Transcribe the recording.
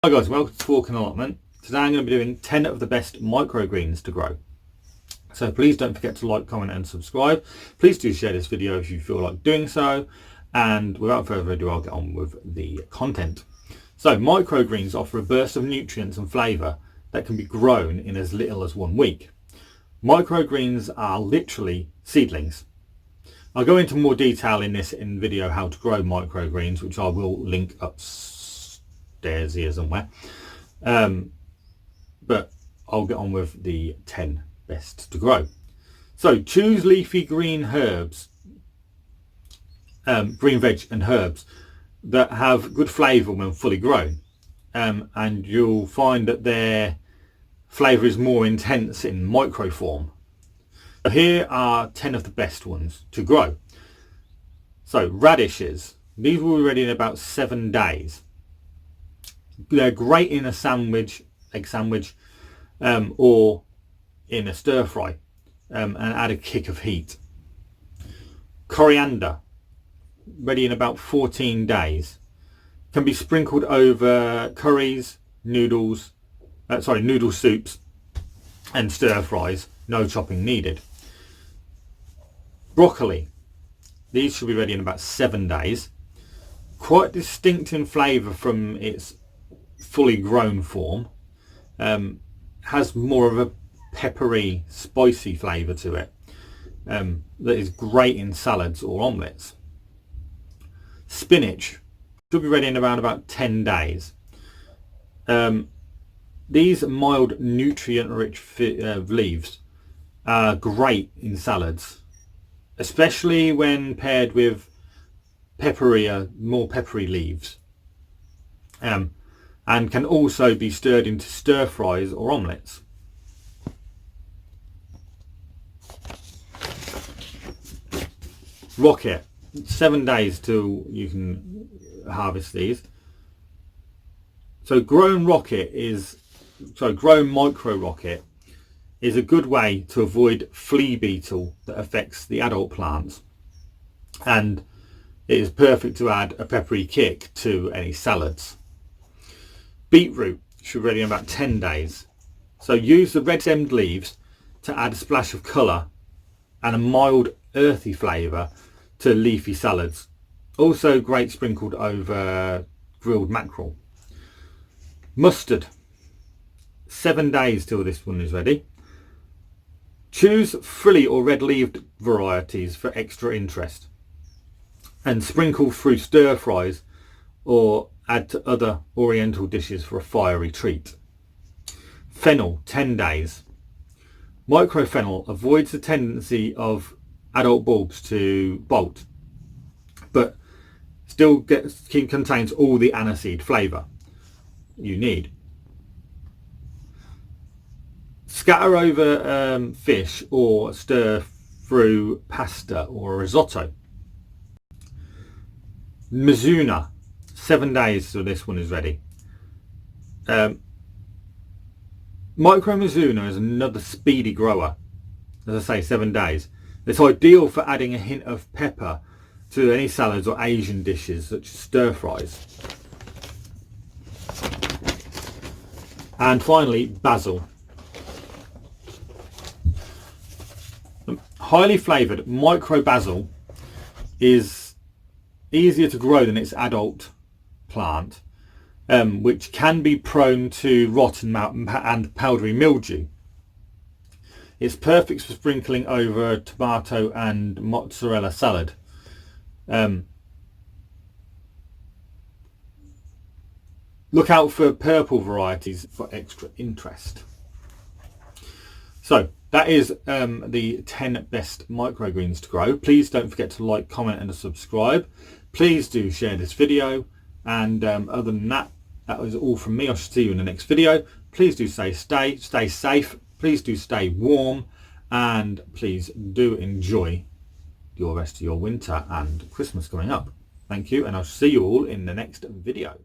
Hi guys, welcome to Forkin Allotment. Today I'm going to be doing 10 of the best microgreens to grow. So please don't forget to like, comment and subscribe. Please do share this video if you feel like doing so. And without further ado, I'll get on with the content. So microgreens offer a burst of nutrients and flavour that can be grown in as little as 1 week. Microgreens are literally seedlings. I'll go into more detail in this video how to grow microgreens, which I will link upstairs here somewhere. But I'll get on with the 10 best to grow. So choose leafy green herbs, green veg and herbs that have good flavour when fully grown, and you'll find that their flavour is more intense in micro form. So here are 10 of the best ones to grow. So radishes, these will be ready in about 7 days. They're great in a sandwich, egg sandwich, or in a stir fry, and add a kick of heat. Coriander, ready in about 14 days. Can be sprinkled over curries, noodle soups and stir fries. No chopping needed. Broccoli, these should be ready in about 7 days. Quite distinct in flavour from its fully grown form. Has more of a peppery, spicy flavour to it, that is great in salads or omelettes. Spinach should be ready in around about 10 days. These mild nutrient rich leaves are great in salads, especially when paired with more peppery leaves, and can also be stirred into stir fries or omelettes. Rocket, 7 days till you can harvest these. So grown micro rocket is a good way to avoid flea beetle that affects the adult plants, and it is perfect to add a peppery kick to any salads. Beetroot should be ready in about 10 days. So use the red stemmed leaves to add a splash of colour and a mild earthy flavour to leafy salads. Also great sprinkled over grilled mackerel. Mustard, 7 days till this one is ready. Choose frilly or red leaved varieties for extra interest, and sprinkle through stir fries or add to other oriental dishes for a fiery treat. Fennel, 10 days. Micro fennel avoids the tendency of adult bulbs to bolt, but still contains all the aniseed flavour you need. Scatter over fish or stir through pasta or risotto. Mizuna, 7 days so this one is ready. Micro Mizuna is another speedy grower. As I say, 7 days. It's ideal for adding a hint of pepper to any salads or Asian dishes such as stir fries. And finally, basil. Highly flavoured micro basil is easier to grow than its adult plant, which can be prone to rot and powdery mildew. It's perfect for sprinkling over tomato and mozzarella salad. Look out for purple varieties for extra interest. So that is the 10 best microgreens to grow. Please don't forget to like, comment and subscribe. Please do share this video, and other than that, that was all from me. I shall see you in the next video. Please do stay safe, please do stay warm, and please do enjoy your rest of your winter and Christmas coming up. Thank you, and I'll see you all in the next video.